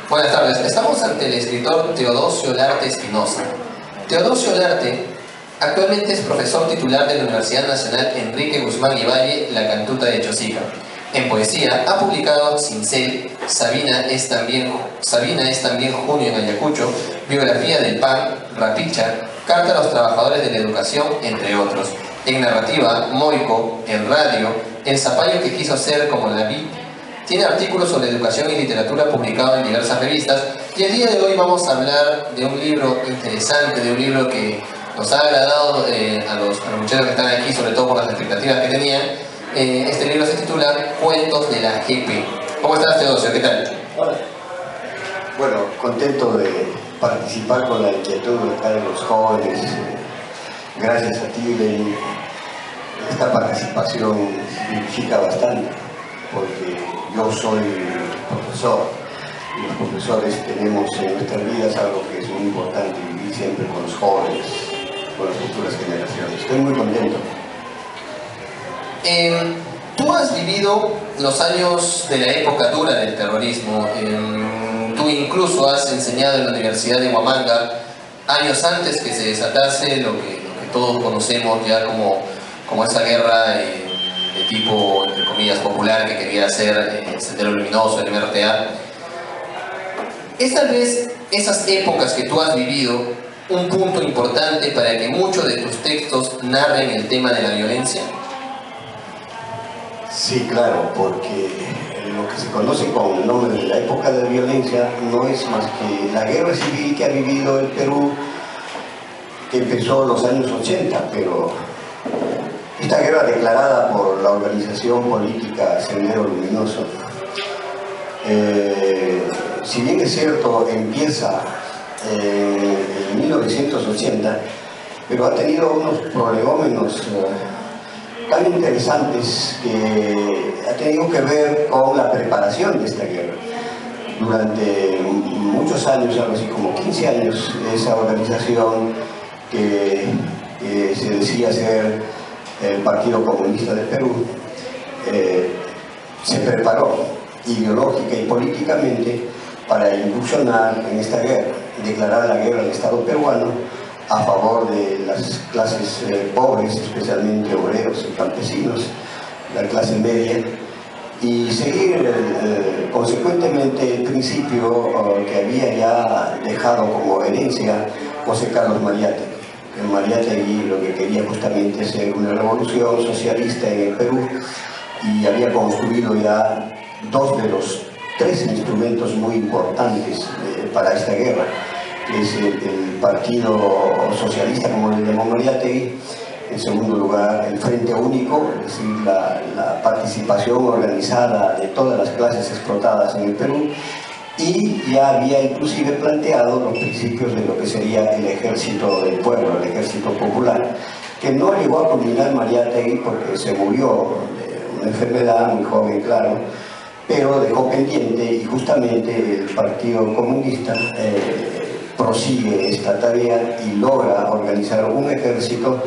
Buenas tardes. Estamos ante el escritor Teodosio Larte Espinosa. Teodosio Larte actualmente es profesor titular de la Universidad Nacional Enrique Guzmán y Valle, La Cantuta de Chosica. En poesía ha publicado Cincel, Sabina es también Junio en Ayacucho, Biografía del Pan, Rapicha, Carta a los Trabajadores de la Educación, entre otros. En narrativa, Moico, en radio, El Zapallo que quiso ser como la vi. Tiene artículos sobre educación y literatura publicados en diversas revistas, y el día de hoy vamos a hablar de un libro interesante, de un libro que nos ha agradado a los muchachos que están aquí, sobre todo por las expectativas que tenían. Este libro se titula Cuentos de la GP. ¿Cómo estás, Teodosio? ¿Qué tal? Hola. Bueno, contento de participar con la inquietud de los jóvenes. Gracias a ti, Lenny. Esta participación significa bastante, porque yo soy profesor y los profesores tenemos en nuestras vidas algo que es muy importante, vivir siempre con los jóvenes, con las futuras generaciones. Estoy muy contento. Tú has vivido los años de la época dura del terrorismo. Tú incluso has enseñado en la Universidad de Huamanga años antes que se desatase lo que todos conocemos ya como esa guerra de tipo, entre comillas, popular que quería hacer Sendero Luminoso, el MRTA. ¿Es tal vez esas épocas que tú has vivido un punto importante para que muchos de tus textos narren el tema de la violencia? Sí, claro, porque lo que se conoce con el nombre de la época de violencia no es más que la guerra civil que ha vivido el Perú, que empezó en los años 80, pero esta guerra declarada por la organización política Sendero Luminoso, si bien es cierto, empieza en 1980, pero ha tenido unos prolegómenos tan interesantes que ha tenido que ver con la preparación de esta guerra. Durante muchos años, algo así como 15 años, esa organización que se decía ser el Partido Comunista del Perú se preparó ideológica y políticamente para incursionar en esta guerra, declarar la guerra al Estado peruano a favor de las clases pobres, especialmente obreros y campesinos, la clase media, y seguir consecuentemente el principio que había ya dejado como herencia José Carlos Mariátegui. Mariátegui lo que quería justamente ser una revolución socialista en el Perú, y había construido ya dos de los tres instrumentos muy importantes para esta guerra, que es el Partido Socialista, como le llamó Mariátegui. En segundo lugar, el Frente Único, es decir, la participación organizada de todas las clases explotadas en el Perú, y ya había inclusive planteado los principios de lo que sería el ejército del pueblo, el ejército popular, que no llegó a culminar Mariátegui porque se murió de una enfermedad muy joven, claro, pero dejó pendiente, y justamente el Partido Comunista prosigue esta tarea y logra organizar un ejército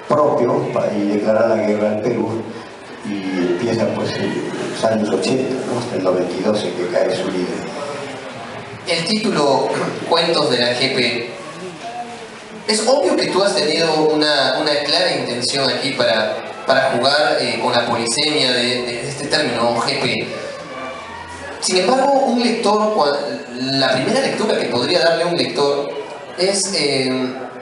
propio y declarar la guerra al Perú, y empieza pues en los años 80, ¿no? Hasta el 92 en que cae su líder. El título Cuentos de la GP, es obvio que tú has tenido una clara intención aquí para jugar con la polisemia de este término GP. Sin embargo, un lector, la primera lectura que podría darle un lector es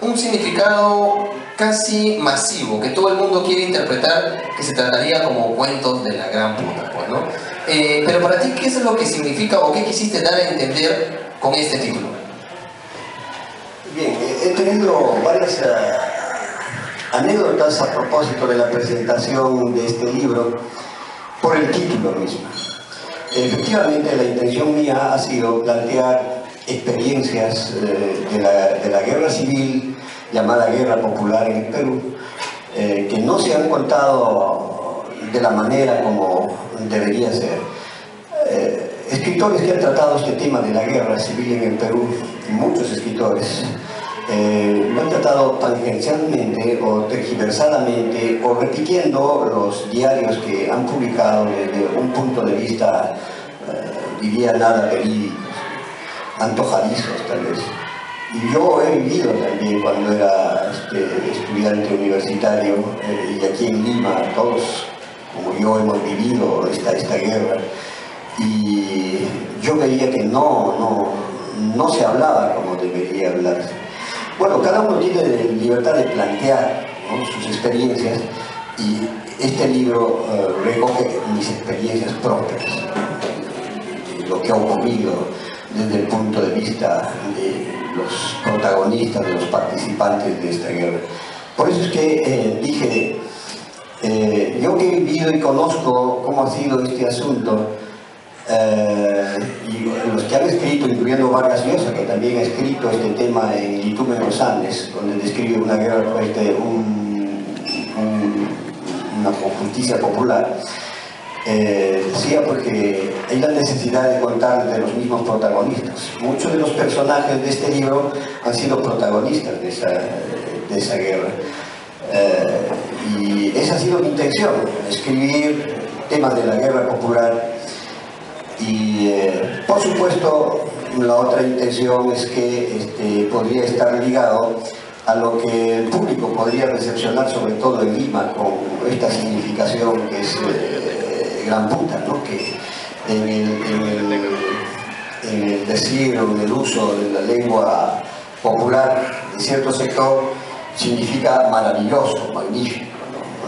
un significado casi masivo, que todo el mundo quiere interpretar, que se trataría como cuentos de la gran puta, pues, ¿no? Pero para ti, ¿qué es lo que significa o qué quisiste dar a entender con este título? Bien, he tenido varias anécdotas a propósito de la presentación de este libro por el título mismo. Efectivamente, la intención mía ha sido plantear experiencias de la guerra civil, llamada Guerra Popular en el Perú, que no se han contado de la manera como debería ser. Escritores que han tratado este tema de la guerra civil en el Perú, muchos escritores, lo han tratado tangencialmente o tergiversadamente, o repitiendo los diarios que han publicado desde un punto de vista diría nada verídicos, antojadizos tal vez. Y yo he vivido también cuando era estudiante universitario, y aquí en Lima todos, como yo, hemos vivido esta guerra, y yo veía que no se hablaba como debería hablarse. Bueno, cada uno tiene libertad de plantear, ¿no?, sus experiencias, y este libro recoge mis experiencias propias, de lo que ha ocurrido desde el punto de vista de los protagonistas, de los participantes de esta guerra. Por eso es que dije, yo que he vivido y conozco cómo ha sido este asunto, y los que han escrito, incluyendo Vargas Llosa, que también ha escrito este tema en Itume en los Andes, donde describe una guerra, una justicia popular, decía porque hay la necesidad de contar de los mismos protagonistas. Muchos de los personajes de este libro han sido protagonistas de esa guerra, y esa ha sido mi intención, escribir temas de la guerra popular. Y por supuesto la otra intención es que podría estar ligado a lo que el público podría recepcionar, sobre todo en Lima, con esta significación que es gran puta, ¿no?, que en el decir o en el uso de la lengua popular de cierto sector significa maravilloso, magnífico,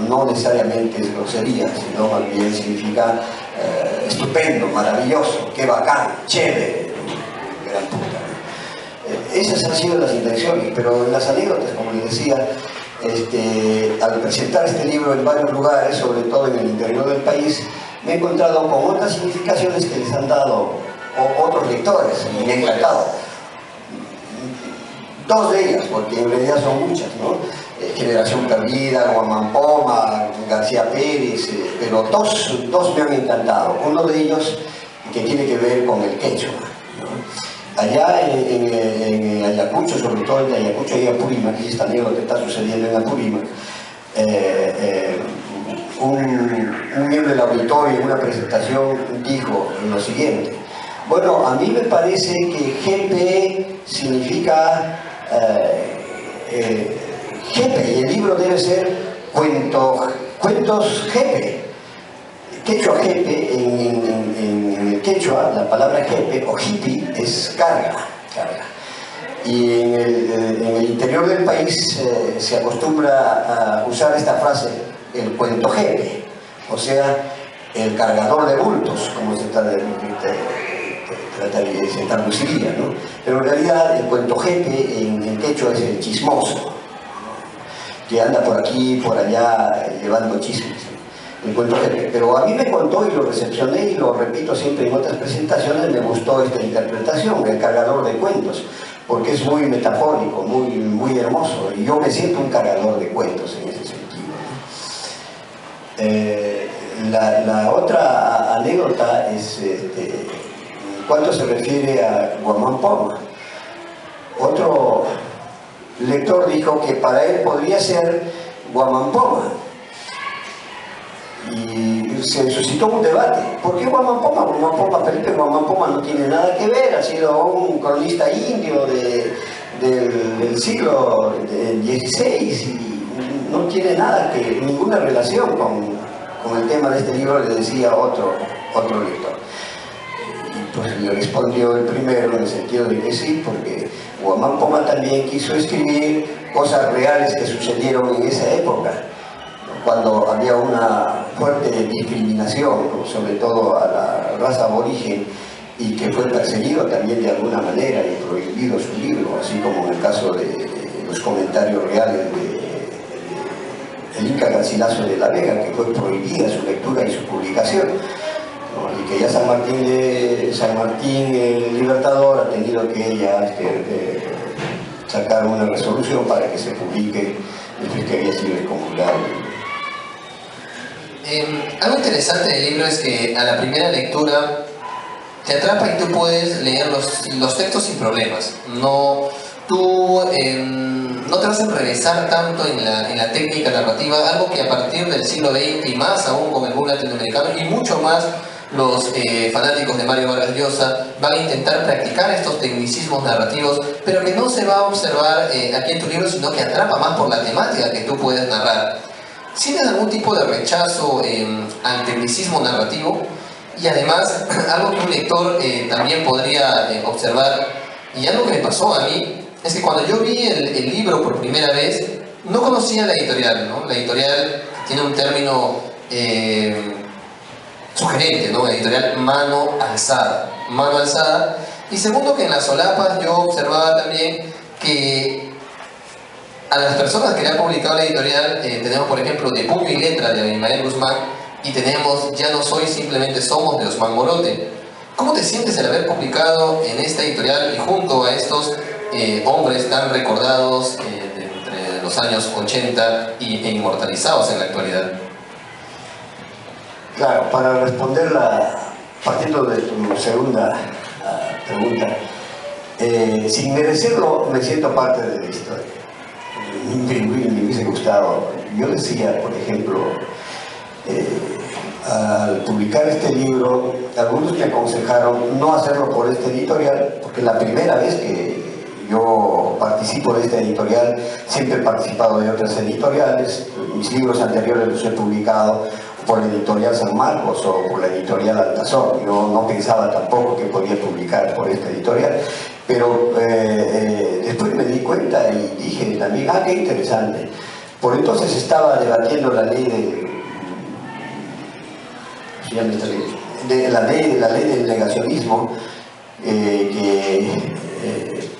no necesariamente es grosería, sino más bien significa estupendo, maravilloso, qué bacán, chévere, gran puta. Esas han sido las intenciones, pero en las anécdotas, como les decía, al presentar este libro en varios lugares, sobre todo en el interior del país, me he encontrado con otras significaciones que les han dado otros lectores y me ha encantado. Dos de ellas, porque en realidad son muchas, ¿no? Generación Perdida, Guamampoma, García Pérez, pero dos me han encantado. Uno de ellos que tiene que ver con el quechua, ¿no? Allá en Ayacucho, sobre todo en Ayacucho y Apurímac, y esta anécdota está sucediendo en Apurímac, un miembro del auditorio en una presentación dijo lo siguiente: bueno, a mí me parece que GP significa jefe, y el libro debe ser cuentos jefe. Quechua jefe, en el quechua, la palabra jefe o hippie es carga. Y en el interior del país se acostumbra a usar esta frase, el cuento jefe, o sea, el cargador de bultos, como se traduciría, ¿no? Pero en realidad el cuento jefe en quechua es el chismoso, que anda por aquí, por allá, llevando chismes. El cuento jefe. Pero a mí me contó, y lo recepcioné, y lo repito siempre en otras presentaciones, me gustó esta interpretación, el cargador de cuentos, porque es muy metafórico, muy hermoso, y yo me siento un cargador de cuentos en ese sentido. La otra anécdota es cuando se refiere a Guamampoma. Otro lector dijo que para él podría ser Guamampoma, y se suscitó un debate. ¿Por qué Guamampoma? Felipe Guamampoma no tiene nada que ver, ha sido un cronista indio del siglo XVI y no tiene ninguna relación con el tema de este libro, le decía otro lector. Y pues le respondió el primero en el sentido de que sí, porque Guamampoma también quiso escribir cosas reales que sucedieron en esa época, cuando había una fuerte discriminación, ¿no?, sobre todo a la raza aborigen, y que fue perseguido también de alguna manera y prohibido su libro, así como en el caso de los comentarios reales del Inca Garcilaso de la Vega, que fue prohibida su lectura y su publicación, ¿no? Y que ya San Martín el Libertador ha tenido que ya sacar una resolución para que se publique después que había sido excomulgado. Algo interesante del libro es que a la primera lectura te atrapa y tú puedes leer los textos sin problemas. No te vas a enrevesar tanto en la técnica narrativa, algo que a partir del siglo XX y más aún con el boom latinoamericano y mucho más los fanáticos de Mario Vargas Llosa van a intentar practicar estos tecnicismos narrativos, pero que no se va a observar aquí en tu libro, sino que atrapa más por la temática que tú puedes narrar. ¿Sientes algún tipo de rechazo al tecnicismo narrativo? Y además, algo que un lector también podría observar, y algo que me pasó a mí, es que cuando yo vi el libro por primera vez, no conocía la editorial, ¿no? La editorial tiene un término sugerente, ¿no? Editorial Mano Alzada. Mano Alzada. Y segundo, que en las solapas yo observaba también que a las personas que le han publicado la editorial, tenemos por ejemplo De Puño y Letra de Abimael Guzmán, y tenemos Ya no soy, simplemente somos de Osman Morote. ¿Cómo te sientes al haber publicado en esta editorial y junto a estos hombres tan recordados entre los años 80 e inmortalizados en la actualidad? Claro, para responderla, partiendo de tu segunda pregunta, sin merecerlo me siento parte de la historia. Me hubiese gustado. Yo decía, por ejemplo, al publicar este libro, algunos me aconsejaron no hacerlo por esta editorial, porque la primera vez que yo participo de esta editorial, siempre he participado de otras editoriales, mis libros anteriores los he publicado por la editorial San Marcos o por la editorial Altazor. Yo no pensaba tampoco que podía publicar por esta editorial, pero después me di cuenta y dije también, qué interesante. Por entonces estaba debatiendo la ley la ley del negacionismo, que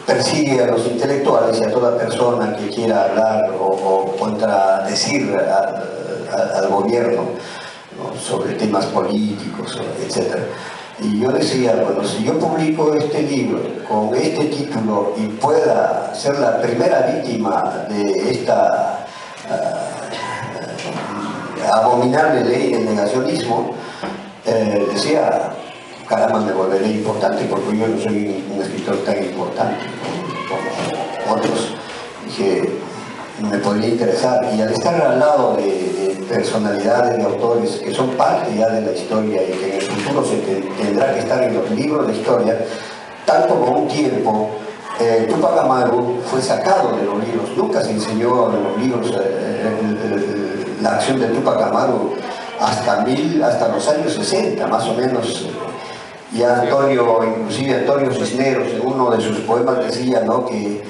persigue a los intelectuales y a toda persona que quiera hablar o contradecir al gobierno, ¿no? Sobre temas políticos, etc. Y yo decía, bueno, si yo publico este libro con este título y pueda ser la primera víctima de esta abominable ley del negacionismo, decía, caramba, me volveré importante porque yo no soy un escritor tan importante como otros. Dije, me podría interesar, y al estar al lado de personalidades, de autores que son parte ya de la historia y que en el futuro se tendrá que estar en los libros de historia, tal como un tiempo Túpac Amaru fue sacado de los libros, nunca se enseñó en los libros la acción de Túpac Amaru hasta los años 60 más o menos. Ya inclusive Antonio Cisneros en uno de sus poemas decía, ¿no?, que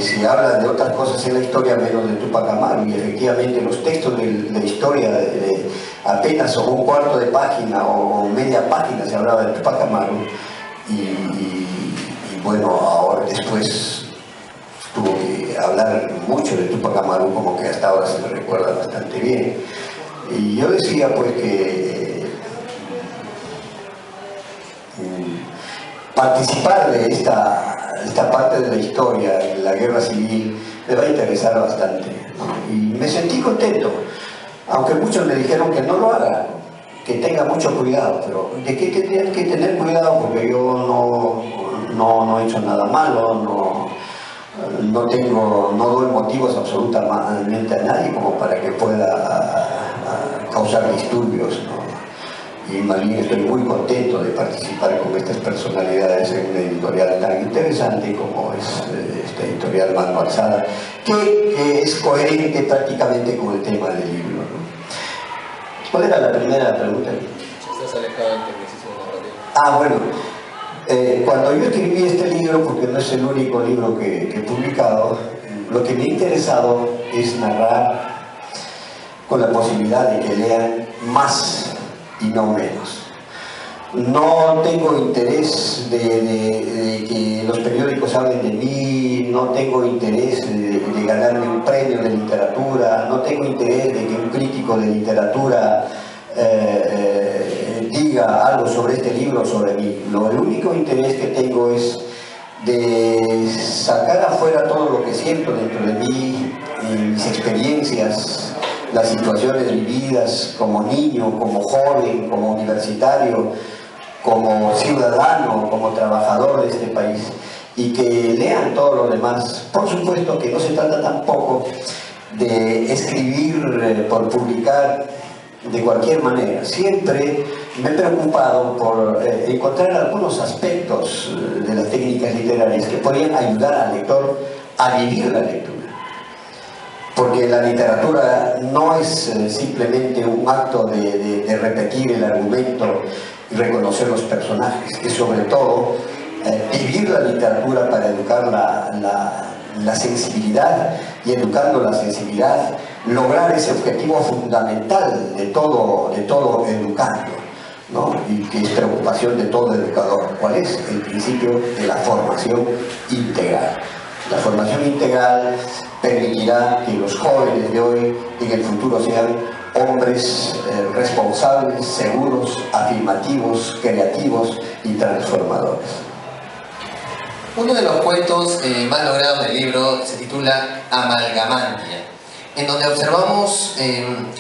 se habla de otras cosas en la historia menos de Túpac Amaru, y efectivamente los textos de la historia de apenas un cuarto de página o media página se hablaba de Túpac Amaru, y bueno, ahora después tuvo que hablar mucho de Túpac Amaru, como que hasta ahora se me recuerda bastante bien. Y yo decía pues que participar de esta parte de la historia, en la guerra civil, me va a interesar bastante, ¿no? Y me sentí contento, aunque muchos me dijeron que no lo haga, que tenga mucho cuidado, pero ¿de qué tendría que tener cuidado? Porque yo no he hecho nada malo, no doy motivos absolutamente a nadie como para que pueda causar disturbios, ¿no? Y más bien estoy muy contento de participar con estas personalidades en una editorial tan interesante como es esta editorial Mano Alzada, que es coherente prácticamente con el tema del libro, ¿no? ¿Cuál era la primera pregunta? ¿Estás alejado del tecnicismo narrativo? Bueno, cuando yo escribí este libro, porque no es el único libro que he publicado, lo que me ha interesado es narrar con la posibilidad de que lean más y no menos. No tengo interés de que los periódicos hablen de mí, no tengo interés de ganarme un premio de literatura, no tengo interés de que un crítico de literatura diga algo sobre este libro, sobre mí. El único interés que tengo es de sacar afuera todo lo que siento dentro de mí, mis experiencias, las situaciones vividas como niño, como joven, como universitario, como ciudadano, como trabajador de este país, y que lean todo lo demás. Por supuesto que no se trata tampoco de escribir por publicar. de cualquier manera. Siempre me he preocupado por encontrar algunos aspectos de las técnicas literarias que podrían ayudar al lector a vivir la lectura. Porque la literatura no es simplemente un acto de repetir el argumento y reconocer los personajes, es sobre todo vivir la literatura para educar la sensibilidad, y educando la sensibilidad lograr ese objetivo fundamental de todo educando, ¿no? Y que es preocupación de todo educador. ¿Cuál es? El principio de la formación integral. La formación integral permitirá que los jóvenes de hoy en el futuro sean hombres responsables, seguros, afirmativos, creativos y transformadores. Uno de los cuentos más logrados del libro se titula Amalgamantia, en donde observamos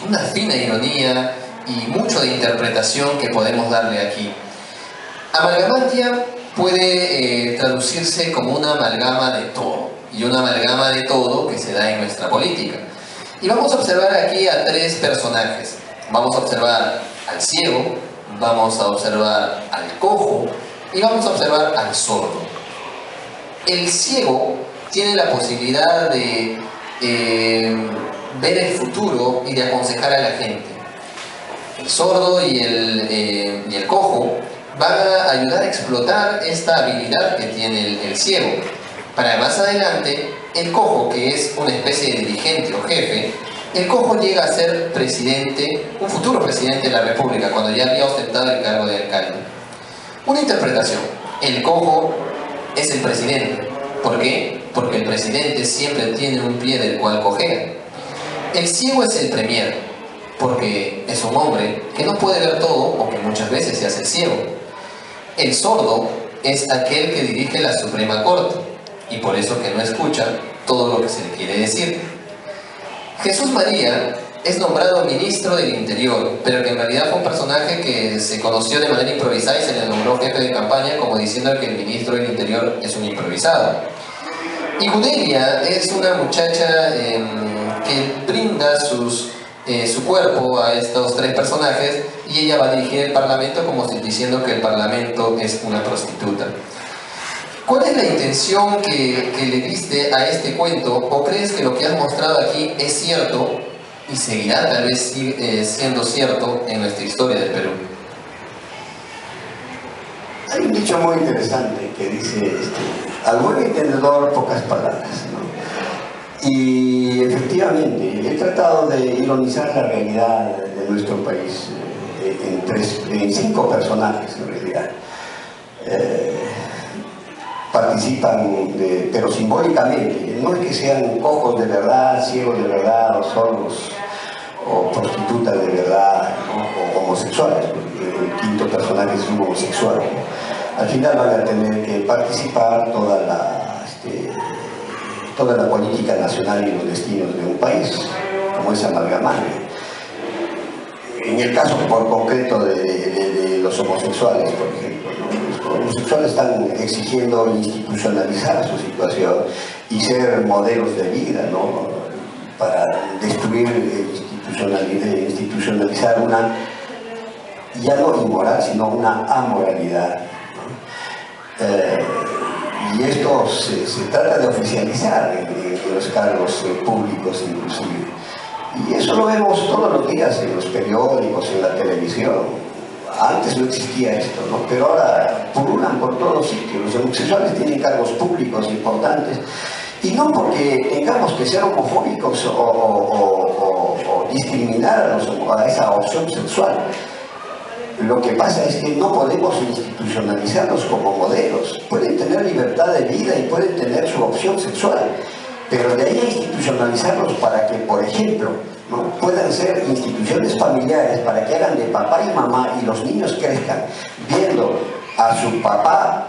una fina ironía y mucho de interpretación que podemos darle aquí. Amalgamantia puede traducirse como una amalgama de todo, y una amalgama de todo que se da en nuestra política. Y vamos a observar aquí a tres personajes. Vamos a observar al ciego, vamos a observar al cojo y vamos a observar al sordo. El ciego tiene la posibilidad de ver el futuro y de aconsejar a la gente. El sordo y el cojo van a ayudar a explotar esta habilidad que tiene el ciego. Para más adelante, el cojo, que es una especie de dirigente o jefe, el cojo llega a ser presidente, un futuro presidente de la República, cuando ya había ostentado el cargo de alcalde. Una interpretación: el cojo es el presidente. ¿Por qué? Porque el presidente siempre tiene un pie del cual cojear. El ciego es el premier, porque es un hombre que no puede ver todo o que muchas veces se hace ciego. El sordo es aquel que dirige la Suprema Corte y por eso que no escucha todo lo que se le quiere decir. Jesús María es nombrado ministro del Interior, pero que en realidad fue un personaje que se conoció de manera improvisada y se le nombró jefe de campaña, como diciendo que el ministro del Interior es un improvisado. Y Gudelia es una muchacha que brinda su cuerpo a estos tres personajes, y ella va a dirigir el Parlamento como diciendo que el Parlamento es una prostituta. ¿Cuál es la intención que le diste a este cuento? ¿O crees que lo que has mostrado aquí es cierto y seguirá tal vez siendo cierto en nuestra historia del Perú? Hay un dicho muy interesante que dice, al buen entendedor pocas palabras, ¿no? Y efectivamente, he tratado de ironizar la realidad de nuestro país en 5 personajes en realidad. Participan, pero simbólicamente, no es que sean cojos de verdad, ciegos de verdad, o sordos, o prostitutas de verdad, ¿no? O homosexuales, porque el quinto personaje es un homosexual, ¿no? Al final van a tener que participar toda la política nacional y los destinos de un país, como es amalgamante. En el caso por concreto de los homosexuales, por ejemplo, ¿no? Los homosexuales están exigiendo institucionalizar su situación y ser modelos de vida, ¿no? Para destruir, institucionalizar una, ya no inmoral, sino una amoralidad, ¿no? Y esto se trata de oficializar en los cargos públicos inclusive. Y eso lo vemos todos los días en los periódicos, en la televisión. Antes no existía esto, ¿no? Pero ahora pululan por todos sitios. Los homosexuales tienen cargos públicos importantes, y no porque tengamos que ser homofóbicos o discriminar a esa opción sexual. Lo que pasa es que no podemos institucionalizarlos como modelos. Pueden tener libertad de vida y pueden tener su opción sexual, pero de ahí a institucionalizarlos para que, por ejemplo, ¿no? puedan ser instituciones familiares para que hagan de papá y mamá y los niños crezcan viendo a su papá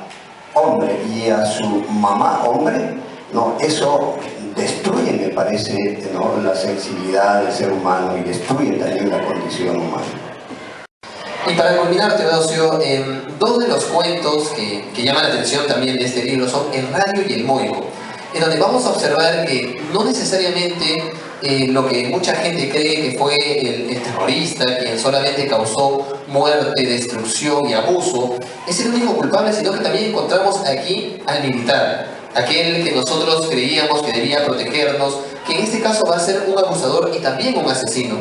hombre y a su mamá hombre, ¿no? Eso destruye, me parece, ¿no? la sensibilidad del ser humano y destruye también la condición humana. Y para culminar, Teodosio, dos de los cuentos que llaman la atención también de este libro son El Rayo y el Moico, en donde vamos a observar que no necesariamente lo que mucha gente cree que fue el terrorista, quien solamente causó muerte, destrucción y abuso, es el único culpable, sino que también encontramos aquí al militar, aquel que nosotros creíamos que debía protegernos, que en este caso va a ser un abusador y también un asesino.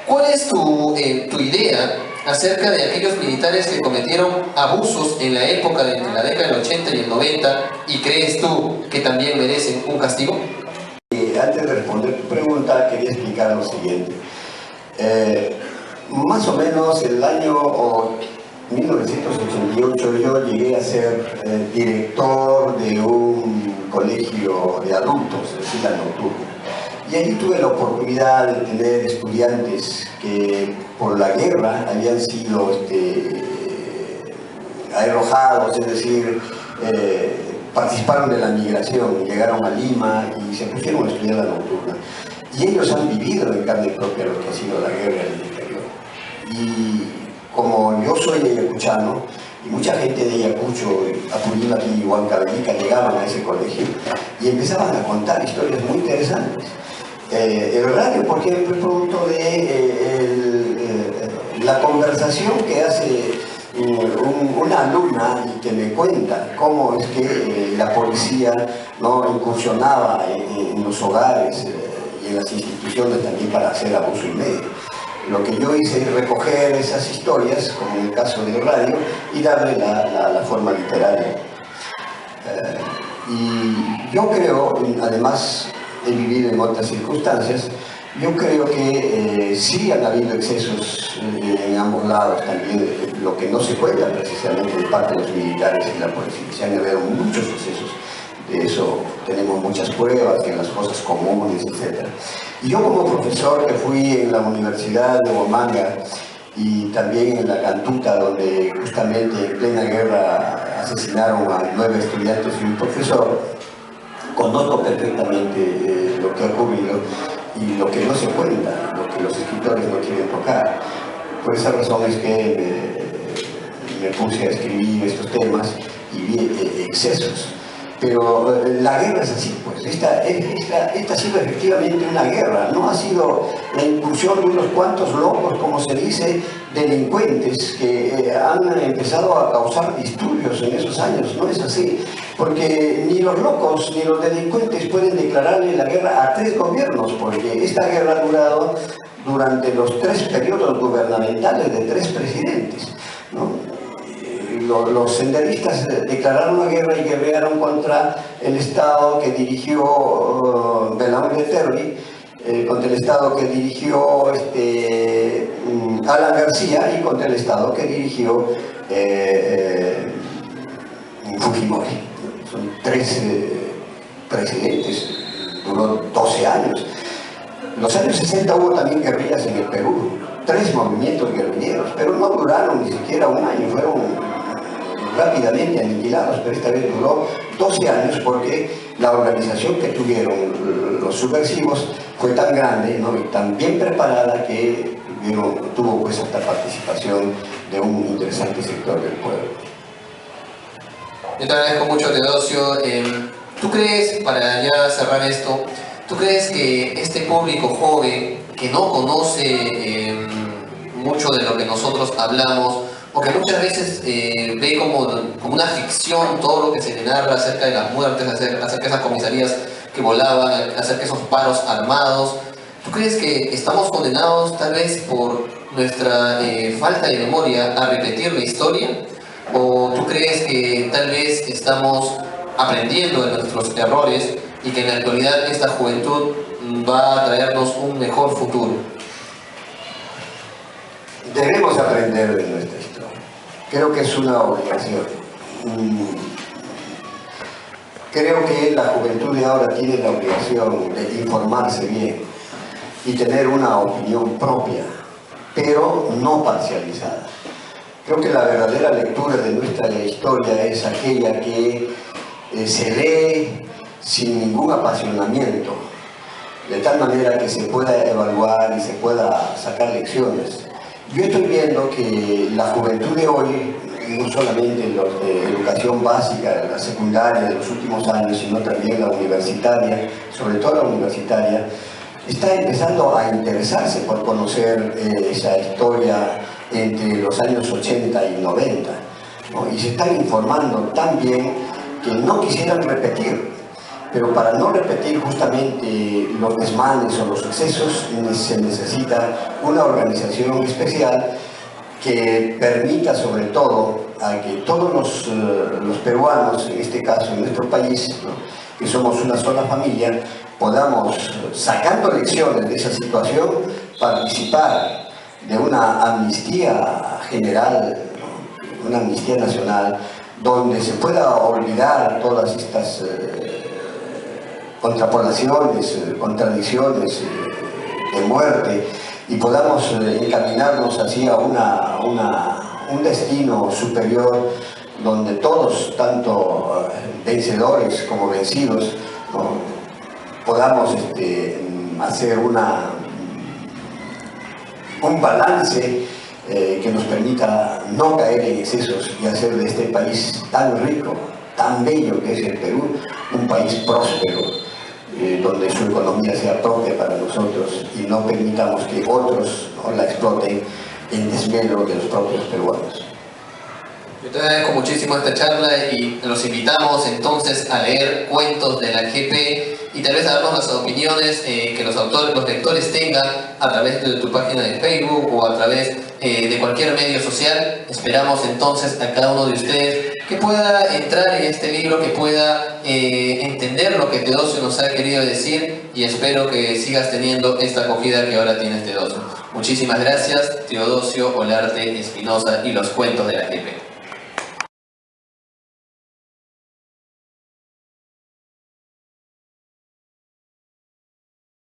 ¿Cuál es tu idea acerca de aquellos militares que cometieron abusos en la época de entre la década del 80 y el 90 y crees tú que también merecen un castigo? Antes de responder tu pregunta, quería explicar lo siguiente. Más o menos el año 1988 yo llegué a ser director de un colegio de adultos, de fila nocturna. Y allí tuve la oportunidad de tener estudiantes que por la guerra habían sido arrojados, es decir, participaron de la migración, llegaron a Lima y se pusieron a estudiar la nocturna. Y ellos han vivido en carne propia lo que ha sido la guerra en el interior. Y como yo soy ayacuchano, y mucha gente de Ayacucho, Apurímac y Huancavelica llegaban a ese colegio y empezaban a contar historias muy interesantes. El radio, por ejemplo, es producto de la conversación que hace una alumna y que me cuenta cómo es que la policía no incursionaba en los hogares y en las instituciones también para hacer abuso y medio. Lo que yo hice es recoger esas historias, como en el caso del radio, y darle la forma literaria. Y yo creo, además de vivir en otras circunstancias, yo creo que sí han habido excesos en ambos lados también, lo que no se cuenta precisamente de parte de los militares y la policía. Se han habido muchos excesos, de eso tenemos muchas pruebas, en las cosas comunes, etc. Y yo como profesor que fui en la Universidad de Huamanga y también en la Cantuta, donde justamente en plena guerra asesinaron a 9 estudiantes y un profesor, conozco perfectamente lo que ha ocurrido y lo que no se cuenta, lo que los escritores no quieren tocar. Por esa razón es que me puse a escribir estos temas y vi excesos. Pero la guerra es así, pues. Esta ha sido efectivamente una guerra, no ha sido la incursión de unos cuantos locos, como se dice, delincuentes que han empezado a causar disturbios en esos años. No es así, porque ni los locos ni los delincuentes pueden declararle la guerra a 3 gobiernos, porque esta guerra ha durado durante los 3 periodos gubernamentales de 3 presidentes, ¿no? Los senderistas declararon la guerra y guerrearon contra el Estado que dirigió Belaúnde Terry, contra el Estado que dirigió Alan García y contra el Estado que dirigió Fujimori. Son 3 presidentes, duró 12 años. En los años 60 hubo también guerrillas en el Perú, 3 movimientos guerrilleros, pero no duraron ni siquiera un año, fueron rápidamente aniquilados, pero esta vez duró 12 años porque la organización que tuvieron los subversivos fue tan grande, ¿no?, y tan bien preparada que tuvo pues esta participación de un interesante sector del pueblo. Yo te agradezco mucho, Teodosio. ¿Tú crees, para ya cerrar esto, tú crees que este público joven que no conoce mucho de lo que nosotros hablamos, o que muchas veces ve como una ficción todo lo que se le narra acerca de las muertes, acerca de esas comisarías que volaban, acerca de esos paros armados, ¿tú crees que estamos condenados tal vez por nuestra falta de memoria a repetir la historia? ¿O tú crees que tal vez estamos aprendiendo de nuestros errores y que en la actualidad esta juventud va a traernos un mejor futuro? Debemos aprender de nuestra historia. Creo que es una obligación. Creo que la juventud de ahora tiene la obligación de informarse bien y tener una opinión propia, pero no parcializada. Creo que la verdadera lectura de nuestra historia es aquella que se lee sin ningún apasionamiento, de tal manera que se pueda evaluar y se pueda sacar lecciones. Yo estoy viendo que la juventud de hoy, no solamente los de educación básica, la secundaria de los últimos años, sino también la universitaria, sobre todo la universitaria, está empezando a interesarse por conocer esa historia entre los años 80 y 90, ¿no? Y se están informando tan bien que no quisieran repetir, pero para no repetir justamente los desmanes o los excesos se necesita una organización especial que permita sobre todo a que todos los peruanos, en este caso en nuestro país, ¿no?, que somos una sola familia, podamos, sacando lecciones de esa situación, participar de una amnistía general, ¿no?, una amnistía nacional, donde se pueda olvidar todas estas contrapolaciones, contradicciones de muerte, y podamos encaminarnos hacia un destino superior donde todos, tanto vencedores como vencidos, ¿no?, podamos hacer un balance que nos permita no caer en excesos y hacer de este país tan rico, tan bello que es el Perú, un país próspero, donde su economía sea propia para nosotros y no permitamos que otros, ¿no?, la exploten en desmedro de los propios peruanos. Yo te agradezco muchísimo esta charla y los invitamos entonces a leer cuentos de la GP y tal vez a darnos las opiniones que los lectores tengan a través de tu página de Facebook o a través de cualquier medio social. Esperamos entonces a cada uno de ustedes que pueda entrar en este libro, que pueda entender lo que Teodosio nos ha querido decir, y espero que sigas teniendo esta acogida que ahora tienes, Teodosio. Muchísimas gracias, Teodosio Olarte Espinosa y los cuentos de la GP.